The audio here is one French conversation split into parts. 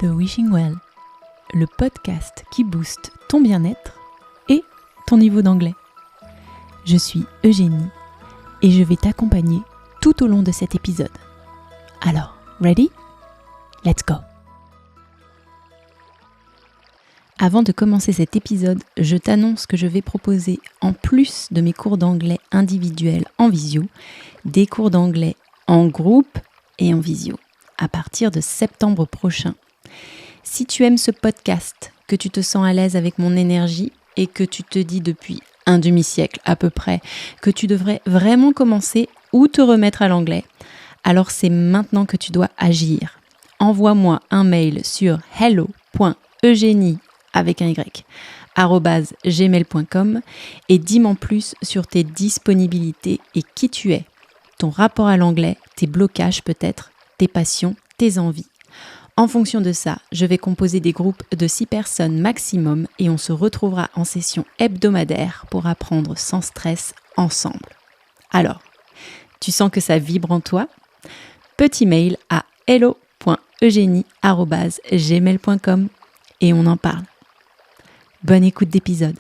The Wishing Well, le podcast qui booste ton bien-être et ton niveau d'anglais. Je suis Eugénie et je vais t'accompagner tout au long de cet épisode. Alors, ready? Let's go! Avant de commencer cet épisode, je t'annonce que je vais proposer, en plus de mes cours d'anglais individuels en visio, des cours d'anglais en groupe et en visio, à partir de septembre prochain. Si tu aimes ce podcast, que tu te sens à l'aise avec mon énergie et que tu te dis depuis un demi-siècle à peu près que tu devrais vraiment commencer ou te remettre à l'anglais, alors c'est maintenant que tu dois agir. Envoie-moi un mail sur hello.eugenie avec un y, @gmail.com et dis-moi plus sur tes disponibilités et qui tu es, ton rapport à l'anglais, tes blocages peut-être, tes passions, tes envies. En fonction de ça, je vais composer des groupes de 6 personnes maximum et on se retrouvera en session hebdomadaire pour apprendre sans stress ensemble. Alors, tu sens que ça vibre en toi? Petit mail à hello.eugenie@gmail.com et on en parle. Bonne écoute d'épisode.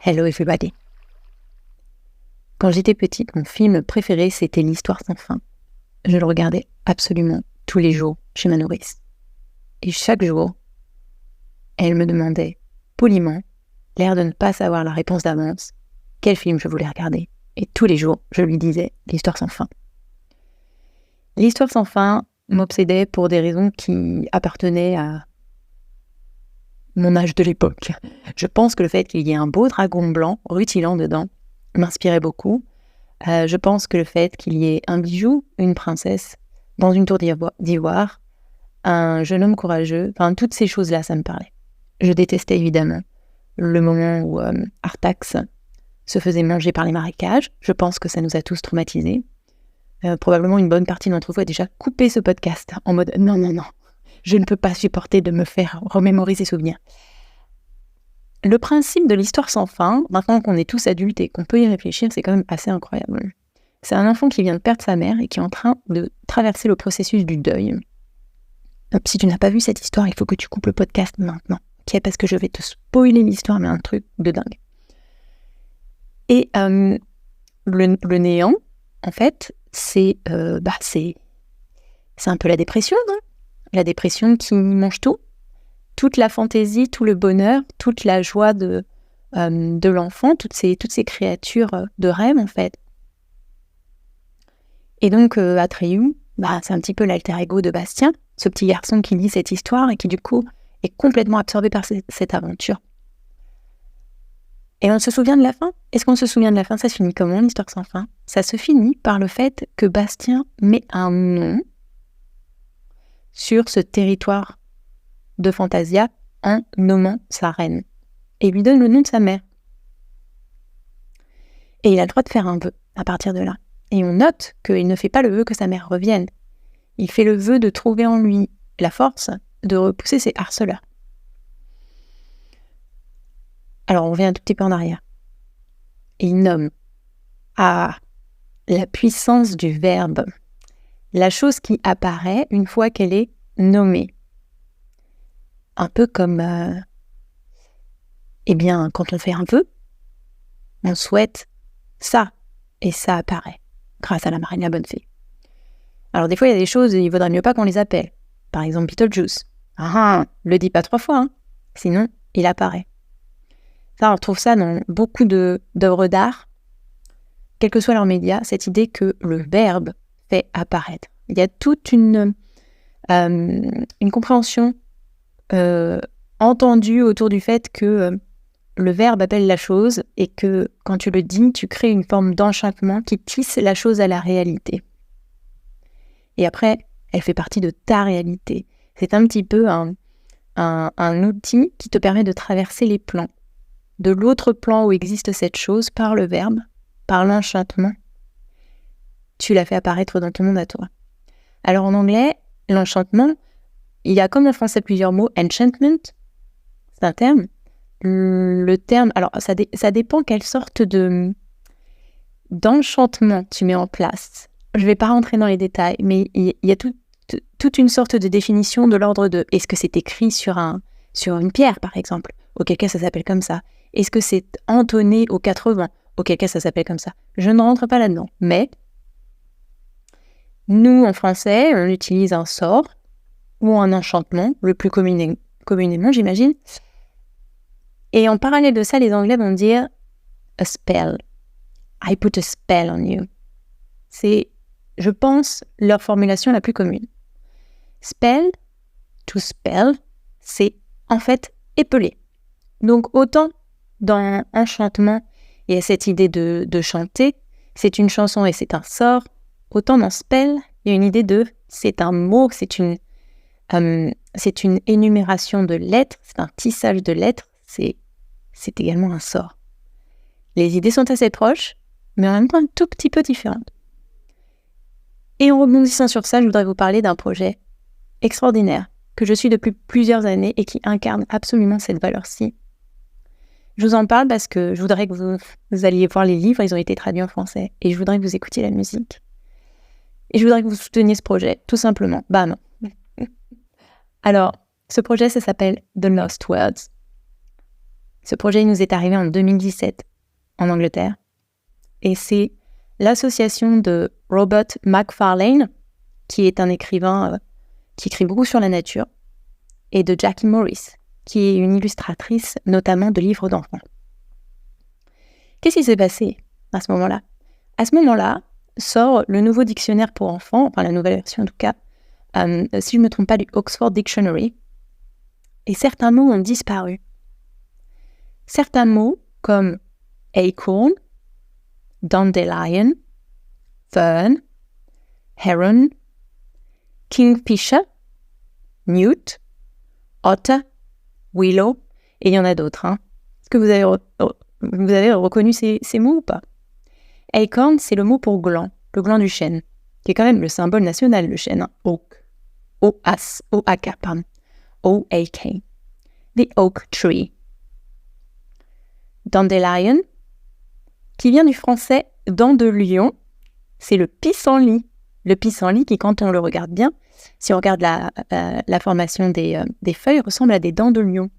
Hello everybody. Quand j'étais petite, mon film préféré, c'était l'Histoire sans fin. Je le regardais absolument tous les jours chez ma nourrice. Et chaque jour, elle me demandait poliment, l'air de ne pas savoir la réponse d'avance, quel film je voulais regarder. Et tous les jours, je lui disais l'Histoire sans fin. L'Histoire sans fin m'obsédait pour des raisons qui appartenaient à mon âge de l'époque. Je pense que le fait qu'il y ait un beau dragon blanc rutilant dedans m'inspirait beaucoup. Je pense que le fait qu'il y ait un bijou, une princesse, dans une tour d'ivoire, un jeune homme courageux, enfin toutes ces choses-là, ça me parlait. Je détestais évidemment le moment où Artax se faisait manger par les marécages. Je pense que ça nous a tous traumatisés. Probablement une bonne partie d'entre vous a déjà coupé ce podcast en mode « Non, je ne peux pas supporter de me faire remémorer ces souvenirs ». Le principe de l'histoire sans fin, maintenant qu'on est tous adultes et qu'on peut y réfléchir, c'est quand même assez incroyable. C'est un enfant qui vient de perdre sa mère et qui est en train de traverser le processus du deuil. Donc, si tu n'as pas vu cette histoire, il faut que tu coupes le podcast maintenant, ok? Parce que je vais te spoiler l'histoire, mais un truc de dingue. Et le néant, en fait, c'est un peu la dépression, hein? La dépression qui mange tout. Toute la fantaisie, tout le bonheur, toute la joie de l'enfant, toutes ces créatures de rêve, en fait. Et donc, Atreyu, c'est un petit peu l'alter ego de Bastien, ce petit garçon qui lit cette histoire et qui, du coup, est complètement absorbé par cette aventure. Et on se souvient de la fin? Est-ce qu'on se souvient de la fin? Ça se finit comment, l'histoire sans fin? Ça se finit par le fait que Bastien met un nom sur ce territoire de Fantasia en nommant sa reine. Et lui donne le nom de sa mère. Et il a le droit de faire un vœu à partir de là. Et on note qu'il ne fait pas le vœu que sa mère revienne. Il fait le vœu de trouver en lui la force de repousser ses harceleurs. Alors on revient un tout petit peu en arrière. Et il nomme la puissance du verbe. La chose qui apparaît une fois qu'elle est nommée. Un peu comme, quand on fait un vœu, on souhaite ça, et ça apparaît, grâce à la marraine, la bonne fée. Alors des fois, il y a des choses, il vaudrait mieux pas qu'on les appelle. Par exemple, Beetlejuice. Le dis pas 3 fois, hein, sinon il apparaît. Ça, on retrouve ça dans beaucoup d'œuvres d'art, quel que soit leur média, cette idée que le verbe fait apparaître. Il y a toute une compréhension entendu autour du fait que le verbe appelle la chose et que quand tu le dis, tu crées une forme d'enchantement qui tisse la chose à la réalité. Et après, elle fait partie de ta réalité. C'est un petit peu un outil qui te permet de traverser les plans. De l'autre plan où existe cette chose, par le verbe, par l'enchantement, tu l'as fait apparaître dans ton monde à toi. Alors en anglais, l'enchantement, il y a comme en français plusieurs mots. Enchantment, c'est un terme. Le terme, alors ça dépend quelle sorte d'enchantement tu mets en place. Je ne vais pas rentrer dans les détails, mais il y a toute une sorte de définition de l'ordre de est-ce que c'est écrit sur une pierre, par exemple, auquel cas ça s'appelle comme ça. Est-ce que c'est entonné aux 4 vents, auquel cas ça s'appelle comme ça. Je ne rentre pas là-dedans. Mais nous, en français, on utilise un sort ou un enchantement, le plus communément, j'imagine. Et en parallèle de ça, les Anglais vont dire a spell. I put a spell on you. C'est, je pense, leur formulation la plus commune. Spell, to spell, c'est en fait épeler. Donc autant dans enchantement, il y a cette idée de chanter, c'est une chanson et c'est un sort, autant dans spell, il y a une idée de c'est un mot, c'est une énumération de lettres, c'est un tissage de lettres, c'est également un sort. Les idées sont assez proches, mais en même temps un tout petit peu différentes. Et en rebondissant sur ça, je voudrais vous parler d'un projet extraordinaire que je suis depuis plusieurs années et qui incarne absolument cette valeur-ci. Je vous en parle parce que je voudrais que vous alliez voir les livres, ils ont été traduits en français, et je voudrais que vous écoutiez la musique. Et je voudrais que vous souteniez ce projet, tout simplement. Bam. Alors, ce projet, ça s'appelle The Lost Words. Ce projet, il nous est arrivé en 2017 en Angleterre. Et c'est l'association de Robert Macfarlane, qui est un écrivain qui écrit beaucoup sur la nature, et de Jackie Morris, qui est une illustratrice notamment de livres d'enfants. Qu'est-ce qui s'est passé à ce moment-là ? À ce moment-là, sort le nouveau dictionnaire pour enfants, enfin la nouvelle version en tout cas, si je ne me trompe pas, du Oxford Dictionary, et certains mots ont disparu. Certains mots comme acorn, dandelion, fern, heron, kingfisher, newt, otter, willow, et il y en a d'autres. Est-ce que vous avez reconnu ces mots ou pas ? Acorn, c'est le mot pour gland, le gland du chêne, qui est quand même le symbole national, le chêne, oak, O-A-K, pardon, O-A-K, the oak tree. Dandelion, qui vient du français dent de lion, c'est le pissenlit. Le pissenlit qui, quand on le regarde bien, si on regarde la formation des feuilles, ressemble à des dents de lion.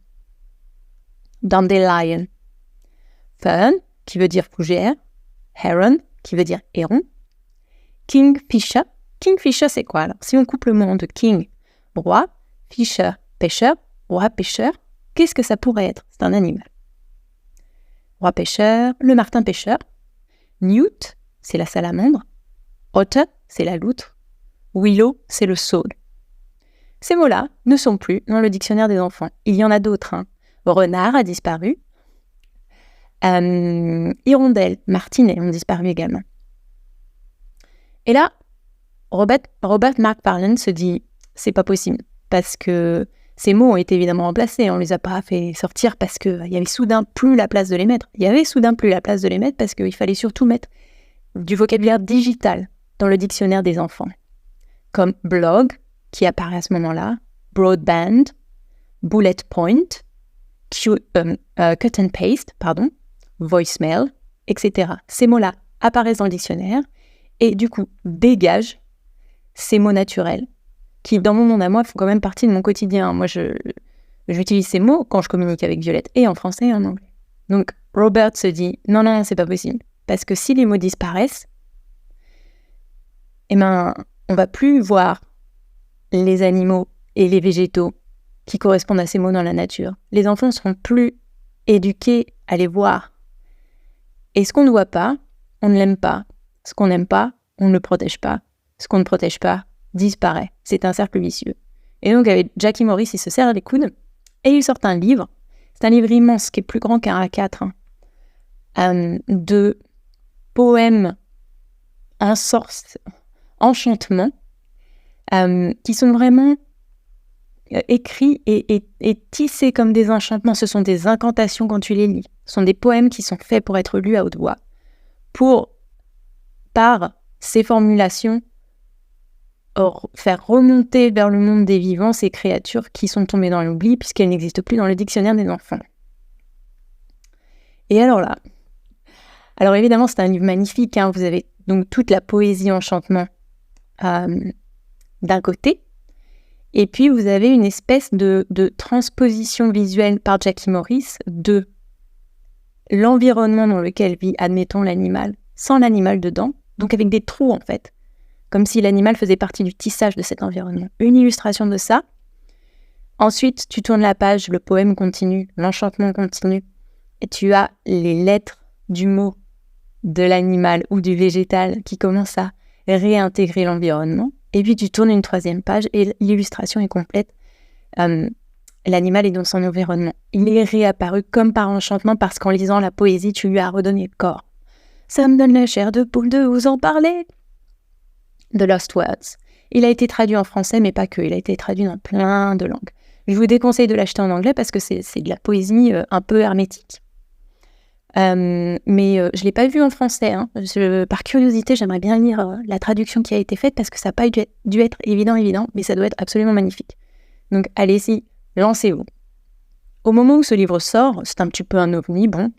Dandelion. Fern, qui veut dire fougère. Heron, qui veut dire héron. Kingfisher. Kingfisher, c'est quoi alors ? Si on coupe le mot de king, roi, fisher, pêcheur, roi pêcheur, qu'est-ce que ça pourrait être ? C'est un animal. Roi pêcheur, le martin pêcheur. Newt, c'est la salamandre. Otter, c'est la loutre. Willow, c'est le saule. Ces mots-là ne sont plus dans le dictionnaire des enfants. Il y en a d'autres. Renard a disparu. Hirondelle, martinet ont disparu également. Et là, Robert Macfarlane se dit, c'est pas possible, parce que ces mots ont été évidemment remplacés, on les a pas fait sortir parce qu'il y avait soudain plus la place de les mettre. Il y avait soudain plus la place de les mettre parce qu'il fallait surtout mettre du vocabulaire digital dans le dictionnaire des enfants, comme blog, qui apparaît à ce moment-là, broadband, bullet point, cut and paste, voicemail, etc. Ces mots-là apparaissent dans le dictionnaire et du coup dégagent ces mots naturels qui, dans mon monde à moi, font quand même partie de mon quotidien. Moi, j'utilise ces mots quand je communique avec Violette, et en français et en anglais. Donc, Robert se dit, non, c'est pas possible. Parce que si les mots disparaissent, on va plus voir les animaux et les végétaux qui correspondent à ces mots dans la nature. Les enfants ne seront plus éduqués à les voir. Et ce qu'on ne voit pas, on ne l'aime pas. Ce qu'on n'aime pas, on ne le protège pas. Ce qu'on ne protège pas, disparaît. C'est un cercle vicieux. Et donc, avec Jackie Morris, il se serre les coudes et il sort un livre. C'est un livre immense qui est plus grand qu'un A4, de poèmes enchantements, qui sont vraiment écrits et tissés comme des enchantements. Ce sont des incantations quand tu les lis. Ce sont des poèmes qui sont faits pour être lus à haute voix, par ces formulations, faire remonter vers le monde des vivants ces créatures qui sont tombées dans l'oubli puisqu'elles n'existent plus dans le dictionnaire des enfants. Et alors évidemment c'est un livre magnifique, vous avez donc toute la poésie enchantement d'un côté, Et puis, vous avez une espèce de transposition visuelle par Jackie Morris de l'environnement dans lequel vit, admettons, l'animal, sans l'animal dedans, donc avec des trous, en fait, comme si l'animal faisait partie du tissage de cet environnement. Une illustration de ça. Ensuite, tu tournes la page, le poème continue, l'enchantement continue, et tu as les lettres du mot de l'animal ou du végétal qui commencent à réintégrer l'environnement. Et puis tu tournes une troisième page et l'illustration est complète. L'animal est dans son environnement. Il est réapparu comme par enchantement parce qu'en lisant la poésie, tu lui as redonné le corps. Ça me donne la chair de poule de vous en parler. The Lost Words. Il a été traduit en français, mais pas que. Il a été traduit dans plein de langues. Je vous déconseille de l'acheter en anglais parce que c'est de la poésie un peu hermétique. Mais je ne l'ai pas vu en français. Par curiosité, j'aimerais bien lire la traduction qui a été faite parce que ça n'a pas dû être évident, mais ça doit être absolument magnifique. Donc allez-y, lancez-vous. Au moment où ce livre sort, c'est un petit peu un ovni, bon,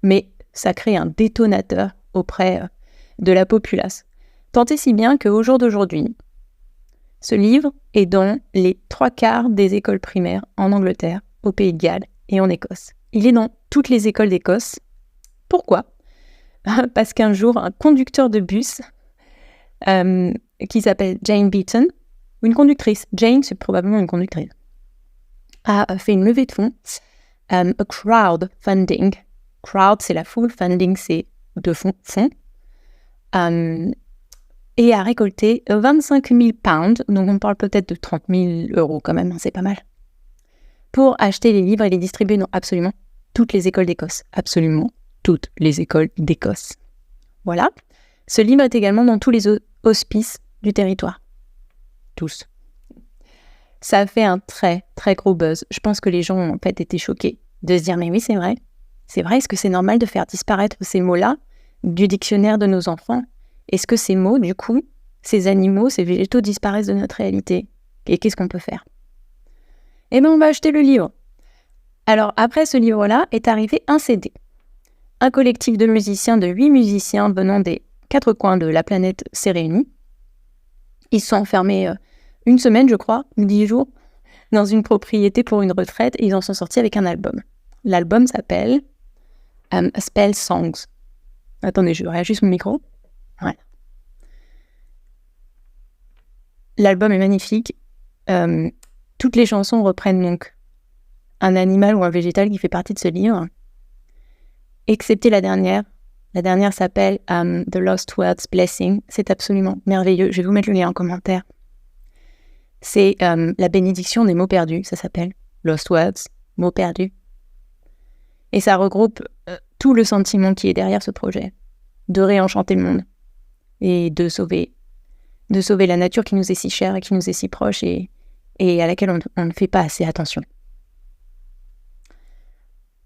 mais ça crée un détonateur auprès de la populace. Tant et si bien qu'au jour d'aujourd'hui, ce livre est dans les 3/4 des écoles primaires en Angleterre, au Pays de Galles et en Écosse. Il est dans toutes les écoles d'Écosse. Pourquoi ? Parce qu'un jour, un conducteur de bus qui s'appelle Jane Beaton, ou une conductrice, Jane, c'est probablement une conductrice, a fait une levée de fonds, a crowdfunding. Crowd, c'est la foule, funding, c'est de fonds, et a récolté 25 000 pounds, donc on parle peut-être de 30 000 euros quand même, c'est pas mal, pour acheter les livres et les distribuer dans absolument toutes les écoles d'Écosse. Absolument toutes les écoles d'Écosse. Voilà. Ce livre est également dans tous les hospices du territoire. Tous. Ça a fait un très, très gros buzz. Je pense que les gens ont en fait été choqués de se dire « Mais oui, c'est vrai. C'est vrai, est-ce que c'est normal de faire disparaître ces mots-là du dictionnaire de nos enfants ? Est-ce que ces mots, du coup, ces animaux, ces végétaux disparaissent de notre réalité ? Et qu'est-ce qu'on peut faire ?» Eh bien, on va acheter le livre. Alors, après ce livre-là, est arrivé un CD. Un collectif de musiciens, de 8 musiciens venant des 4 coins de la planète s'est réuni. Ils se sont enfermés une semaine, je crois, ou 10 jours, dans une propriété pour une retraite, et ils en sont sortis avec un album. L'album s'appelle Spell Songs. Attendez, je réajuste mon micro. Voilà. L'album est magnifique. Toutes les chansons reprennent donc un animal ou un végétal qui fait partie de ce livre, excepté la dernière. La dernière s'appelle The Lost Words Blessing. C'est absolument merveilleux. Je vais vous mettre le lien en commentaire. C'est la bénédiction des mots perdus. Ça s'appelle Lost Words, mots perdus. Et ça regroupe tout le sentiment qui est derrière ce projet, de réenchanter le monde et de sauver la nature qui nous est si chère et qui nous est si proche et à laquelle on ne fait pas assez attention.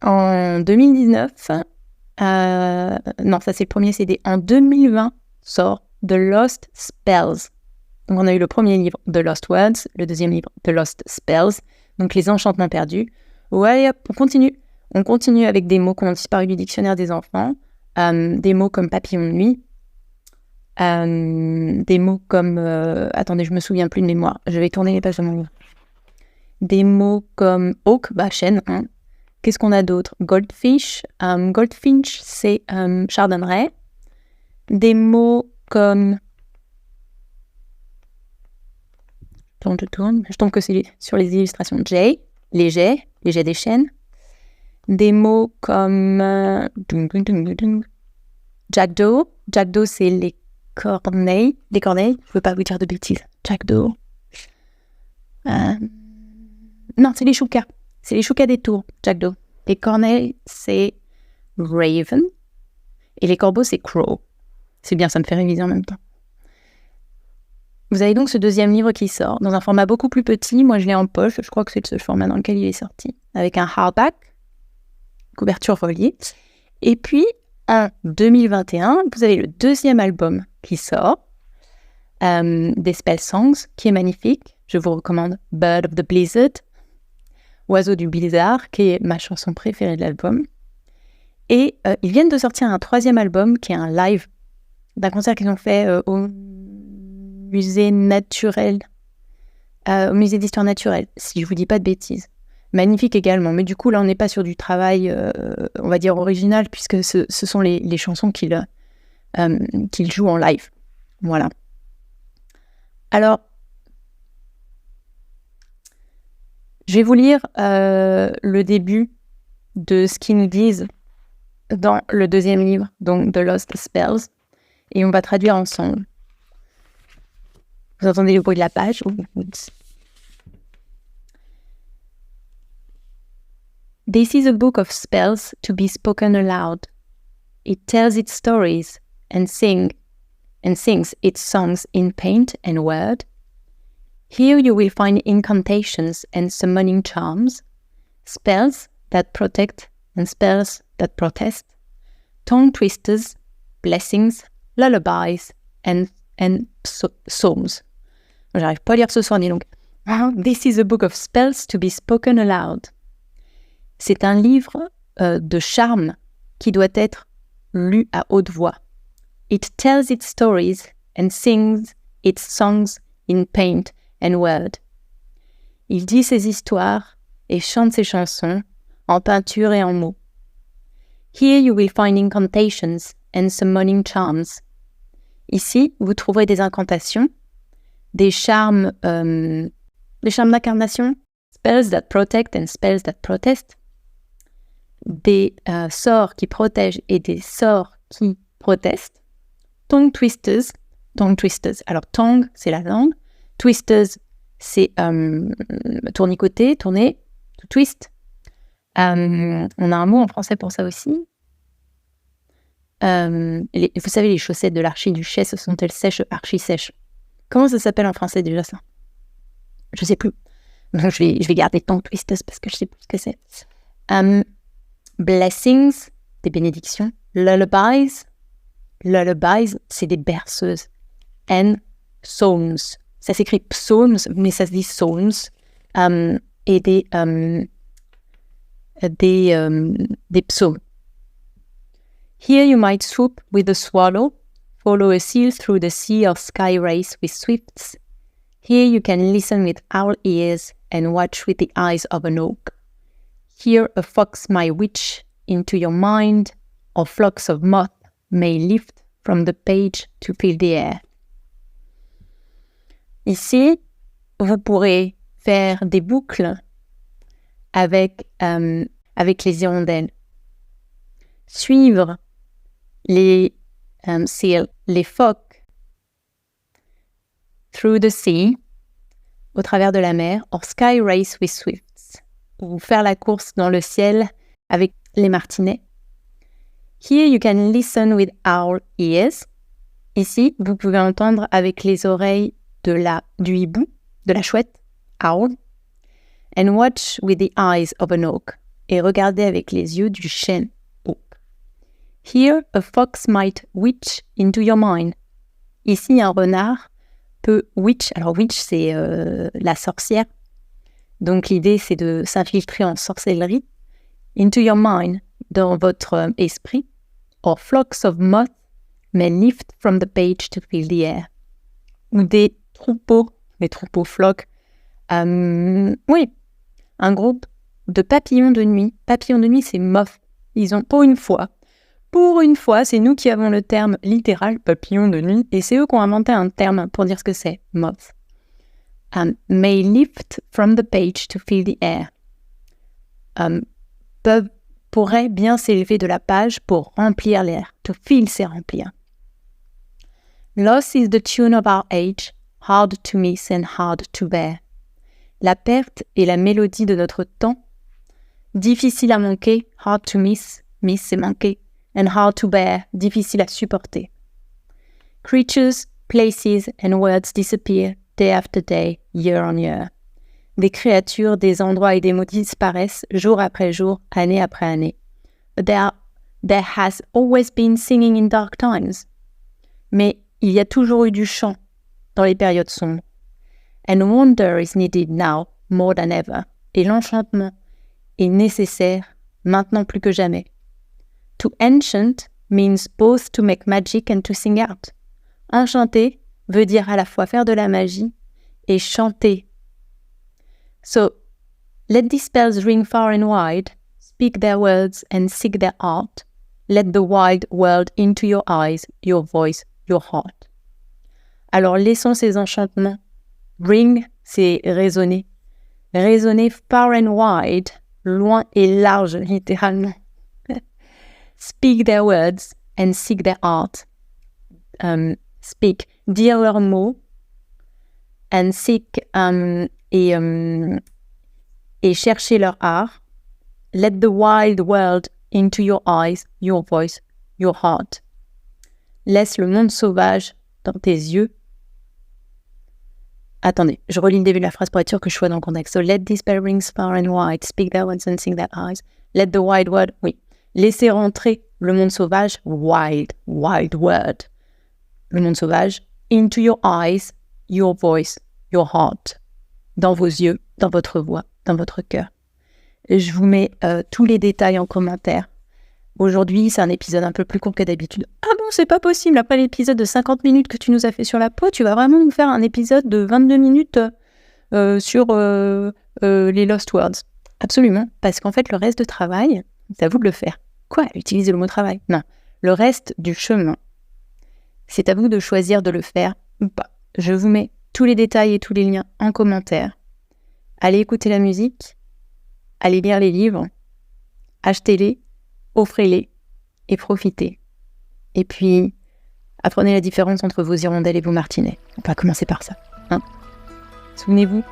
En 2019, non, ça c'est le premier CD. En 2020 sort The Lost Spells. Donc on a eu le premier livre, The Lost Words, le deuxième livre, The Lost Spells, donc les enchantements perdus. Ouais, hop, on continue avec des mots qui ont disparu du dictionnaire des enfants, des mots comme papillon de nuit, des mots comme... attendez, je me souviens plus de mémoire, je vais tourner les pages de mon livre. Des mots comme oak, chêne, hein. Qu'est-ce qu'on a d'autre ? Goldfish, goldfinch, c'est chardonneret. Des mots comme... Je tombe que c'est sur les illustrations. Jay, les jets des chênes. Des mots comme jackdaw. Jackdaw, c'est les corneilles. Les corneilles, je ne veux pas vous dire de bêtises. Jackdaw. Non, c'est les choucas. C'est les choucas des tours, jackdaw. Les corneilles, c'est raven. Et les corbeaux, c'est crow. C'est bien, ça me fait réviser en même temps. Vous avez donc ce deuxième livre qui sort dans un format beaucoup plus petit. Moi, je l'ai en poche. Je crois que c'est de ce format dans lequel il est sorti. Avec un hardback, couverture reliée. Et puis, en 2021, vous avez le deuxième album qui sort, des Spell Songs, qui est magnifique. Je vous recommande Bird of the Blizzard, Oiseau du blizzard, qui est ma chanson préférée de l'album. Et ils viennent de sortir un troisième album, qui est un live d'un concert qu'ils ont fait au musée naturel au musée d'histoire naturelle, si je vous dis pas de bêtises. Magnifique également, mais du coup là on n'est pas sur du travail, on va dire original, puisque ce sont les chansons qu'il joue en live. Voilà. Alors, je vais vous lire le début de ce qu'ils nous disent dans le deuxième livre, donc The Lost Spells, et on va traduire ensemble. Vous entendez le bruit de la page? This is a book of spells to be spoken aloud. It tells its stories and sings its songs in paint and word. Here you will find incantations and summoning charms, spells that protect and spells that protest, tongue twisters, blessings, lullabies, and psalms. J'arrive pas à lire ce soir, dis donc. This is a book of spells to be spoken aloud. C'est un livre de charme qui doit être lu à haute voix. It tells its stories and sings its songs in paint and word. Il dit ses histoires et chante ses chansons en peinture et en mots. Here you will find incantations and summoning charms. Ici, vous trouverez des incantations, des charmes d'incarnation, spells that protect and spells that protest, des sorts qui protègent et des sorts qui protestent, tongue twisters. Alors tongue, c'est la langue, twisters, c'est tournicoter, tourner, to twist. On a un mot en français pour ça aussi. Vous savez, les chaussettes de l'archiduchesse, sont-elles sèches, archi-sèches? Comment ça s'appelle en français déjà ça? Je sais plus. Donc, je vais garder tongue twisters parce que je sais plus ce que c'est. Blessings, des bénédictions. Lullabies, c'est des berceuses. And psalms, ça s'écrit psalms, mais ça se dit psalms. Et des psaumes. Here you might swoop with a swallow, follow a seal through the sea or sky race with swifts. Here you can listen with owl ears and watch with the eyes of an oak. Here a fox might witch into your mind, or flocks of moth may lift from the page to fill the air. Ici, vous pourrez faire des boucles avec les hirondelles. Suivre les seals, les phoques, through the sea, au travers de la mer, or sky race with swifts, ou faire la course dans le ciel avec les martinets. Here you can listen with owl ears. Ici, vous pouvez entendre avec les oreilles du hibou, de la chouette, owl, and watch with the eyes of an oak, et regarder avec les yeux du chêne, oak. Here a fox might witch into your mind. Ici, un renard peut witch. Alors witch, c'est la sorcière. Donc l'idée, c'est de s'infiltrer en sorcellerie. Into your mind, dans votre esprit. Or flocks of moth may lift from the page to fill the air. Ou des troupeaux flocs. Oui, un groupe de papillons de nuit. Papillons de nuit, c'est moth. Ils ont, pour une fois, c'est nous qui avons le terme littéral, papillon de nuit, et c'est eux qui ont inventé un terme pour dire ce que c'est, moth. May lift from the page to fill the air. Pourraient bien s'élever de la page pour remplir l'air. To fill, c'est remplir. Loss is the tune of our age, hard to miss and hard to bear. La perte est la mélodie de notre temps, difficile à manquer, hard to miss, miss c'est manquer, and hard to bear, difficile à supporter. Creatures, places and words disappear day after day, year on year. Des créatures, des endroits et des mots disparaissent jour après jour, année après année. There has always been singing in dark times. Mais il y a toujours eu du chant dans les périodes sombres. And wonder is needed now more than ever. Et l'enchantement est nécessaire maintenant plus que jamais. To enchant means both to make magic and to sing out. Enchanter veut dire à la fois faire de la magie et chanter So, let these spells ring far and wide, speak their words and seek their art. Let the wide world into your eyes, your voice, your heart. Alors, laissons ces enchantements. Ring, c'est résonner. Résonner far and wide, loin et large, littéralement. Speak their words and seek their art. Speak, dire leurs mots, and seek, et chercher leur art. Let the wide world into your eyes, your voice, your heart. Laisse le monde sauvage dans tes yeux. Attendez, je relis le début de la phrase pour être sûr que je sois dans le contexte. So, let this spell rings far and wide, speak their words and sing their eyes. Let the wide world, oui. Laissez rentrer le monde sauvage, wide world. Le monde sauvage, into your eyes, your voice, your heart. Dans vos yeux, dans votre voix, dans votre cœur. Et je vous mets tous les détails en commentaire. Aujourd'hui, c'est un épisode un peu plus court que d'habitude. Ah bon, c'est pas possible. Après l'épisode de 50 minutes que tu nous as fait sur la peau, tu vas vraiment nous faire un épisode de 22 minutes sur les Lost Words. Absolument. Parce qu'en fait, le reste de travail, c'est à vous de le faire. Quoi ? Utiliser le mot travail ? Non. Le reste du chemin, c'est à vous de choisir de le faire ou pas. Je vous mets tous les détails et tous les liens en commentaire. Allez écouter la musique, allez lire les livres, achetez-les, offrez-les et profitez. Et puis, apprenez la différence entre vos hirondelles et vos martinets. On va commencer par ça. Hein ? Souvenez-vous,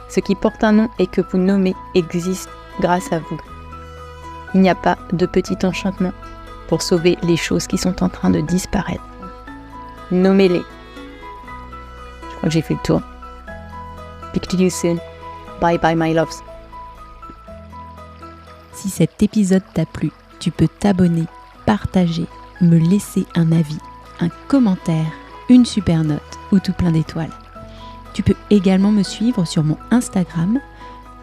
ce qui porte un nom et que vous nommez existe grâce à vous. Il n'y a pas de petit enchantement pour sauver les choses qui sont en train de disparaître. Nommez-les. Je crois que j'ai fait le tour. Speak to you soon. Bye bye my loves. Si cet épisode t'a plu, tu peux t'abonner, partager, me laisser un avis, un commentaire, une super note ou tout plein d'étoiles. Tu peux également me suivre sur mon Instagram,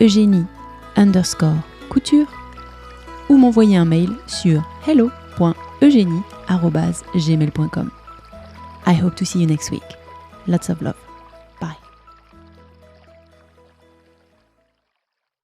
Eugénie_couture, ou m'envoyer un mail sur hello.eugenie@gmail.com. I hope to see you next week. Lots of love.